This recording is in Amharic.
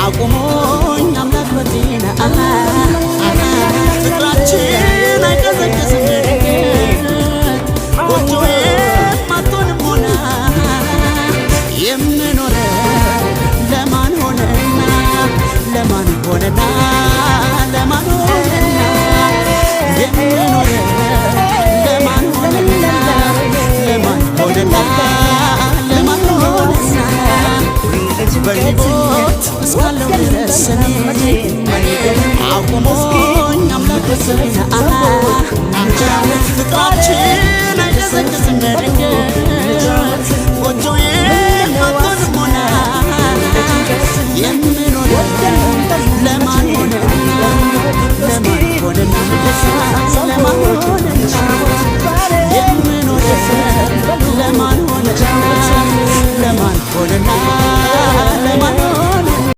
አቁሞኝ አምላክ በጤና ፍቅራችን አይቀዘቅዝም ጎጆዬ ማቶንም ሆና የምኖረው ለማን ሆነና ለማን ሆነና ለማን ሆነና የምኖረው ለማን ሆነና ለማን ሆነና ለማን ሆነና በሕይወት እስካለሁ ድረስ አቁሞኝ አምላክ በጤና ፍቅራችን አይቀዘቅዝም ጎጆዬ ማቶንም ሆና የምኖረው ለማን ሆነ